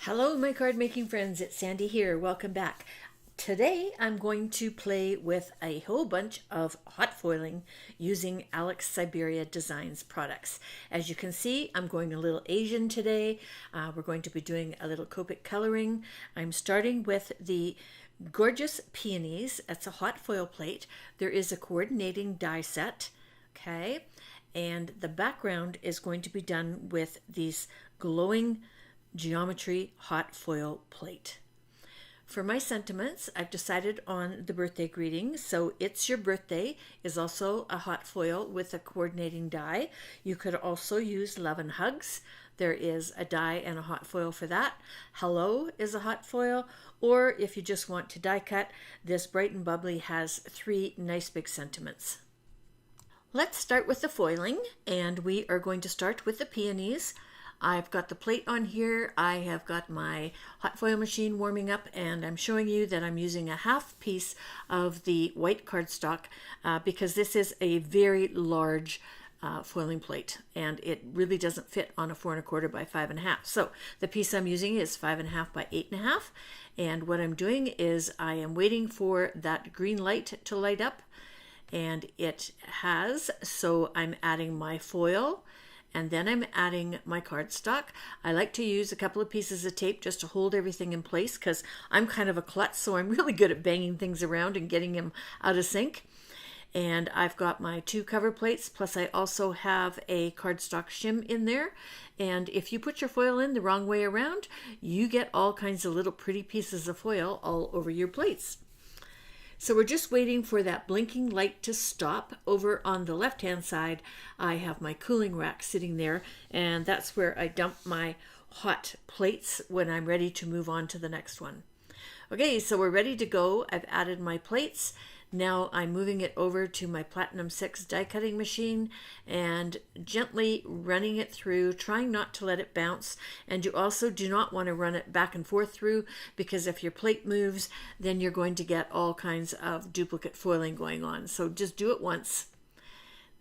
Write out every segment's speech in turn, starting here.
Hello, my card making friends. It's Sandi here. Welcome back. Today I'm going to play with a whole bunch of hot foiling using Syberia Designs products. As you can see, I'm going a little Asian today. We're going to be doing a little copic coloring. I'm starting with the gorgeous Peonies. That's a hot foil plate. There is a coordinating die set, okay? And the background is going to be done with these glowing geometry hot foil plate. For my sentiments, I've decided on the birthday greeting. So It's Your Birthday is also a hot foil with a coordinating die. You could also use Love and Hugs. There is a die and a hot foil for that. Hello is a hot foil. Or if you just want to die cut, this Bright and Bubbly has 3 nice big sentiments. Let's start with the foiling, and we are going to start with the Peonies. I've got the plate on here. I have got my hot foil machine warming up, and I'm showing you that I'm using a half piece of the white cardstock because this is a very large foiling plate, and it really doesn't fit on a 4 1/4 by 5 1/2. So the piece I'm using is 5 1/2 by 8 1/2, and what I'm doing is I am waiting for that green light to light up, and it has. So I'm adding my foil. And then I'm adding my cardstock. I like to use a couple of pieces of tape just to hold everything in place because I'm kind of a klutz, so I'm really good at banging things around and getting them out of sync. And I've got my 2 cover plates, plus I also have a cardstock shim in there. And if you put your foil in the wrong way around, you get all kinds of little pretty pieces of foil all over your plates. So we're just waiting for that blinking light to stop. Over on the left-hand side, I have my cooling rack sitting there, and that's where I dump my hot plates when I'm ready to move on to the next one. Okay, so we're ready to go. I've added my plates. Now I'm moving it over to my Platinum 6 die cutting machine and gently running it through, trying not to let it bounce. And you also do not want to run it back and forth through, because if your plate moves, then you're going to get all kinds of duplicate foiling going on. So just do it once.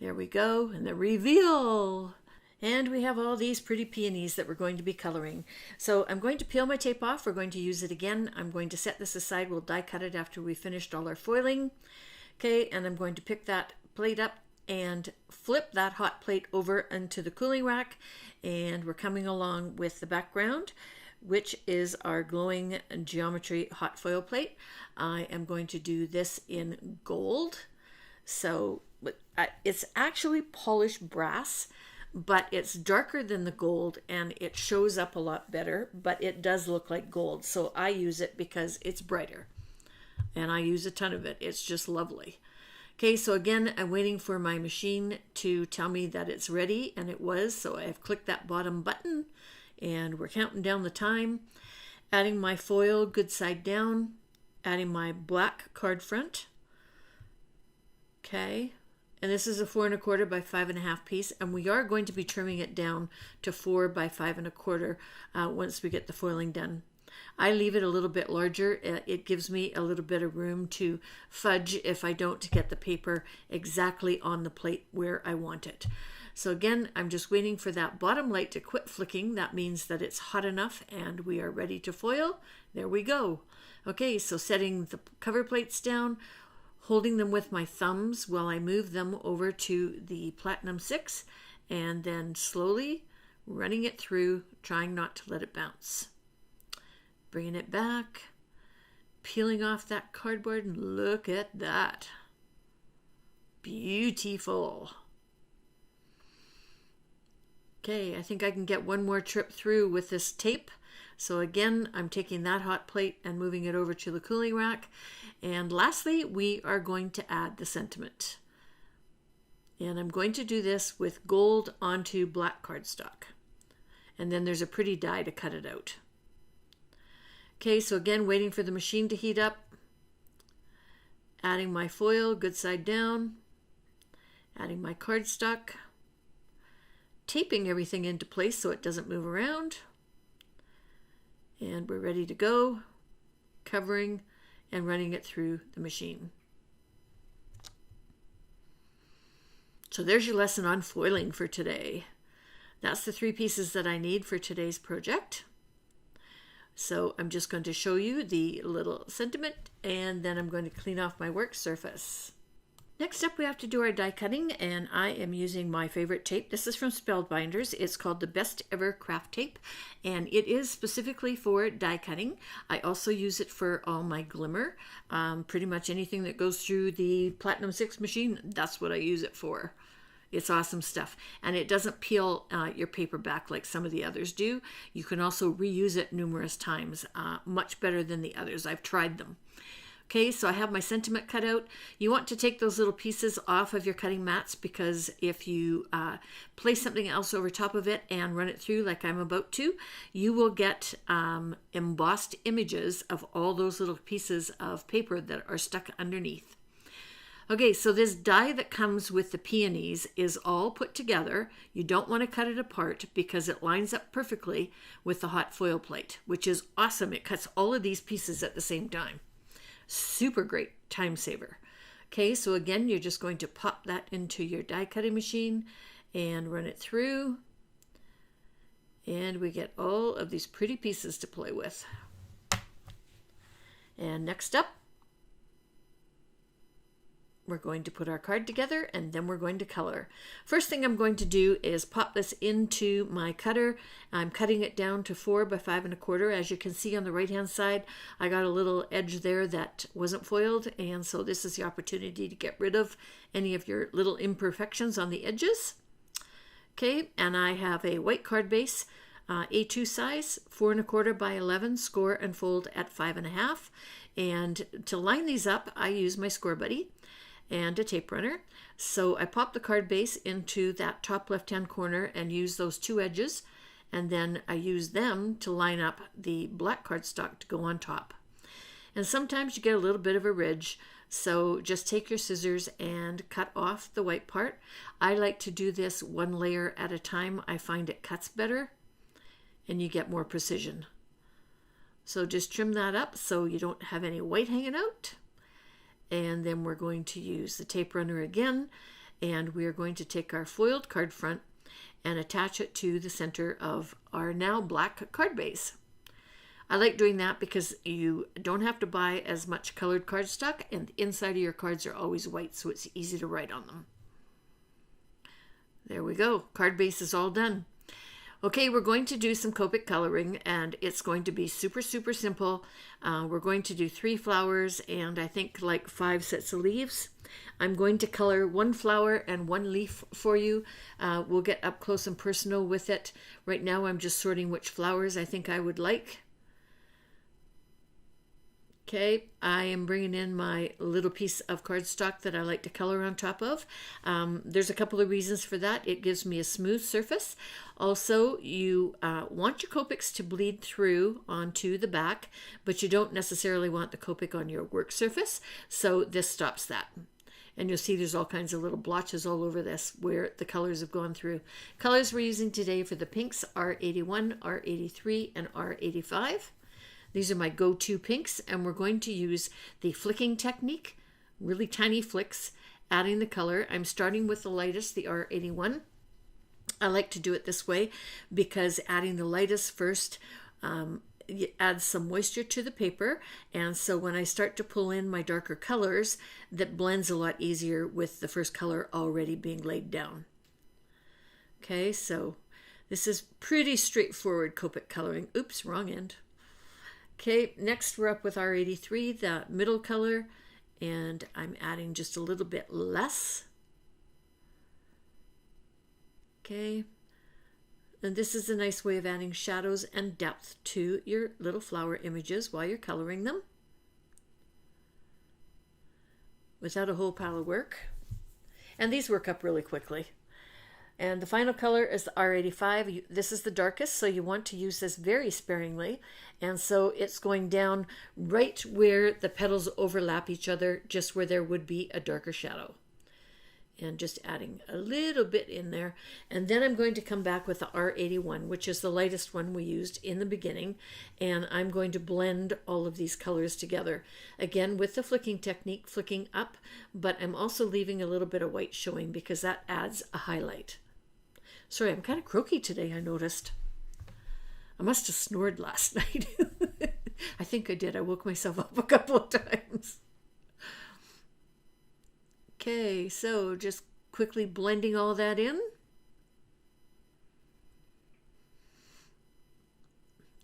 There we go, and the reveal. And we have all these pretty peonies that we're going to be coloring. So I'm going to peel my tape off. We're going to use it again. I'm going to set this aside. We'll die cut it after we finished all our foiling. Okay, and I'm going to pick that plate up and flip that hot plate over into the cooling rack. And we're coming along with the background, which is our glowing geometry hot foil plate. I am going to do this in gold. So it's actually polished brass, but it's darker than the gold and it shows up a lot better, but it does look like gold. So I use it because it's brighter, and I use a ton of it. It's just lovely. Okay, so again, I'm waiting for my machine to tell me that it's ready, and it was. So I've clicked that bottom button and we're counting down the time, adding my foil good side down, adding my black card front. Okay. And this is a 4 1/4 by 5 1/2 piece, and we are going to be trimming it down to 4 by 5 1/4 once we get the foiling done. I leave it a little bit larger. It gives me a little bit of room to fudge if I don't get the paper exactly on the plate where I want it. So again, I'm just waiting for that bottom light to quit flicking. That means that it's hot enough and we are ready to foil. There we go. Okay, so setting the cover plates down, holding them with my thumbs while I move them over to the Platinum 6, and then slowly running it through, trying not to let it bounce. Bringing it back, peeling off that cardboard, and look at that. Beautiful. Okay, I think I can get one more trip through with this tape. So again, I'm taking that hot plate and moving it over to the cooling rack. And lastly, we are going to add the sentiment. And I'm going to do this with gold onto black cardstock. And then there's a pretty die to cut it out. Okay, so again, waiting for the machine to heat up. Adding my foil, good side down. Adding my cardstock. Taping everything into place so it doesn't move around. And we're ready to go, covering and running it through the machine. So there's your lesson on foiling for today. That's the 3 pieces that I need for today's project. So I'm just going to show you the little sentiment, and then I'm going to clean off my work surface. Next up, we have to do our die cutting, and I am using my favorite tape. This is from Spellbinders. It's called the Best Ever Craft Tape, and it is specifically for die cutting. I also use it for all my Glimmer. Pretty much anything that goes through the Platinum 6 machine, that's what I use it for. It's awesome stuff, and it doesn't peel your paper back like some of the others do. You can also reuse it numerous times, much better than the others. I've tried them. Okay, so I have my sentiment cut out. You want to take those little pieces off of your cutting mats, because if you place something else over top of it and run it through like I'm about to, you will get embossed images of all those little pieces of paper that are stuck underneath. Okay, so this die that comes with the Peonies is all put together. You don't want to cut it apart because it lines up perfectly with the hot foil plate, which is awesome. It cuts all of these pieces at the same time. Super great time saver. Okay, so again, you're just going to pop that into your die cutting machine and run it through. And we get all of these pretty pieces to play with. And next up, we're going to put our card together, and then we're going to color. First thing I'm going to do is pop this into my cutter. I'm cutting it down to 4 by 5 1/4. As you can see on the right hand side, I got a little edge there that wasn't foiled, and so this is the opportunity to get rid of any of your little imperfections on the edges. Okay, and I have a white card base, A2 size, 4 1/4 by 11, score and fold at 5 1/2. And to line these up, I use my Score Buddy and a tape runner. So I pop the card base into that top left hand corner and use those 2 edges, and then I use them to line up the black cardstock to go on top. And sometimes you get a little bit of a ridge, so just take your scissors and cut off the white part. I like to do this 1 layer at a time. I find it cuts better and you get more precision. So just trim that up so you don't have any white hanging out. And then we're going to use the tape runner again, and we are going to take our foiled card front and attach it to the center of our now black card base. I like doing that because you don't have to buy as much colored cardstock, and the inside of your cards are always white, so it's easy to write on them. There we go. Card base is all done. Okay, we're going to do some copic coloring, and it's going to be super, super simple. We're going to do 3 flowers and I think like 5 sets of leaves. I'm going to color 1 flower and 1 leaf for you. We'll get up close and personal with it. Right now I'm just sorting which flowers I think I would like. Okay, I am bringing in my little piece of cardstock that I like to color on top of. There's a couple of reasons for that. It gives me a smooth surface. Also, you want your Copics to bleed through onto the back, but you don't necessarily want the Copic on your work surface, so this stops that. And you'll see there's all kinds of little blotches all over this where the colors have gone through. Colors we're using today for the pinks are R81, R83, and R85. These are my go-to pinks, and we're going to use the flicking technique, really tiny flicks, adding the color. I'm starting with the lightest, the R81. I like to do it this way because adding the lightest first adds some moisture to the paper, and so when I start to pull in my darker colors, that blends a lot easier with the first color already being laid down. Okay, so this is pretty straightforward Copic coloring. Oops, wrong end. Okay, next we're up with R83, the middle color, and I'm adding just a little bit less. Okay, and this is a nice way of adding shadows and depth to your little flower images while you're coloring them without a whole pile of work. And these work up really quickly. And the final color is the R85. This is the darkest, so you want to use this very sparingly. And so it's going down right where the petals overlap each other, just where there would be a darker shadow. And just adding a little bit in there. And then I'm going to come back with the R81, which is the lightest one we used in the beginning. And I'm going to blend all of these colors together. Again, with the flicking technique, flicking up, but I'm also leaving a little bit of white showing because that adds a highlight. Sorry, I'm kind of croaky today, I noticed. I must have snored last night. I think I did. I woke myself up a couple of times. Okay, so just quickly blending all that in.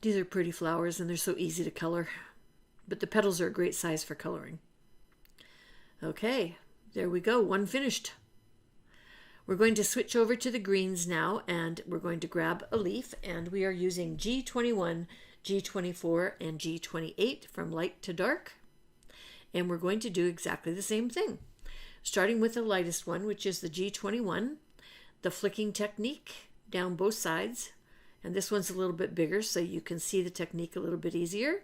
These are pretty flowers and they're so easy to color, but the petals are a great size for coloring. Okay, there we go, one finished. We're going to switch over to the greens now, and we're going to grab a leaf, and we are using G21, G24, and G28 from light to dark. And we're going to do exactly the same thing. Starting with the lightest one, which is the G21, the flicking technique down both sides. And this one's a little bit bigger, so you can see the technique a little bit easier.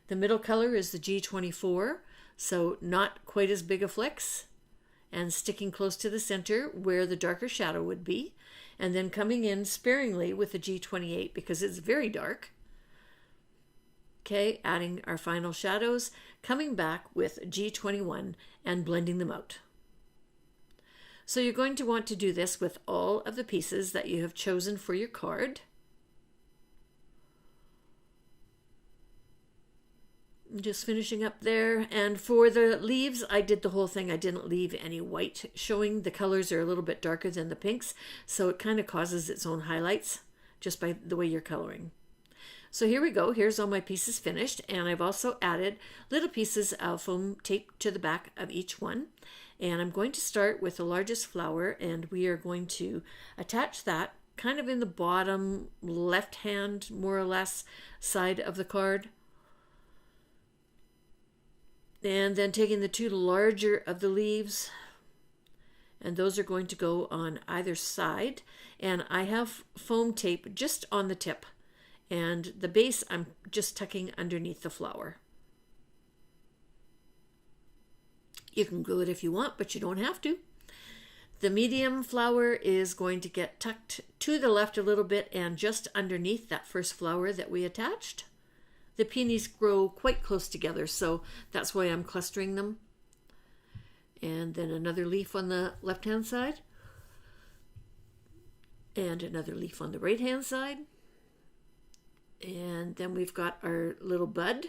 The middle color is the G24, so not quite as big a flicks, and sticking close to the center where the darker shadow would be, and then coming in sparingly with the G28 because it's very dark. Okay, adding our final shadows, coming back with G21 and blending them out. So you're going to want to do this with all of the pieces that you have chosen for your card. Just finishing up there. And for the leaves, I did the whole thing. I didn't leave any white showing. The colors are a little bit darker than the pinks, so it kind of causes its own highlights just by the way you're coloring. So here we go. Here's all my pieces finished, and I've also added little pieces of foam tape to the back of each one. And I'm going to start with the largest flower, and we are going to attach that kind of in the bottom left hand, more or less, side of the card. And then taking the two larger of the leaves, and those are going to go on either side. And I have foam tape just on the tip, and the base I'm just tucking underneath the flower. You can glue it if you want, but you don't have to. The medium flower is going to get tucked to the left a little bit and just underneath that first flower that we attached. The peonies grow quite close together, so that's why I'm clustering them. And then another leaf on the left-hand side. And another leaf on the right-hand side. And then we've got our little bud.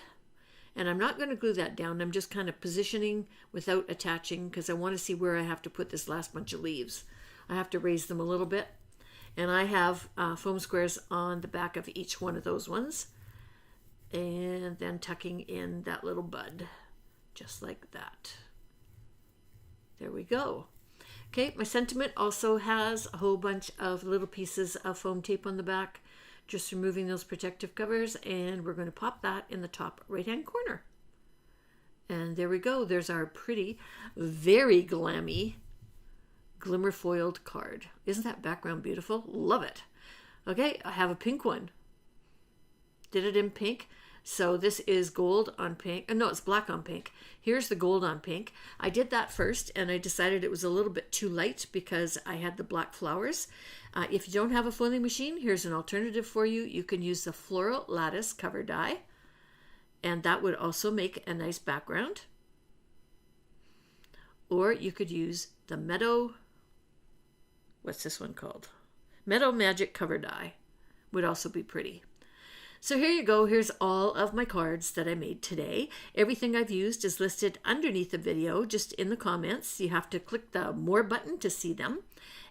And I'm not going to glue that down. I'm just kind of positioning without attaching because I want to see where I have to put this last bunch of leaves. I have to raise them a little bit. And I have foam squares on the back of each one of those ones. And then tucking in that little bud, just like that. There we go. Okay, my sentiment also has a whole bunch of little pieces of foam tape on the back. Just removing those protective covers, and we're going to pop that in the top right-hand corner. And there we go. There's our pretty, very glammy glimmer foiled card. Isn't that background beautiful? Love it. Okay, I have a pink one. Did it in pink. So this is gold on pink. No, it's black on pink. Here's the gold on pink. I did that first, and I decided it was a little bit too light because I had the black flowers. If you don't have a foiling machine, here's an alternative for you. You can use the Floral Lattice cover die, and that would also make a nice background. Or you could use the Meadow, what's this one called? Meadow Magic cover die would also be pretty. So here you go. Here's all of my cards that I made today. Everything I've used is listed underneath the video, just in the comments. You have to click the More button to see them.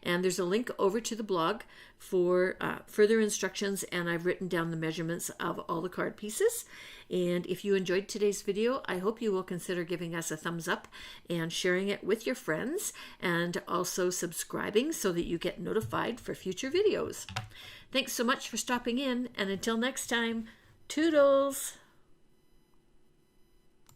And there's a link over to the blog for further instructions, and I've written down the measurements of all the card pieces. And if you enjoyed today's video, I hope you will consider giving us a thumbs up and sharing it with your friends, and also subscribing so that you get notified for future videos. Thanks so much for stopping in, and until next time, toodles!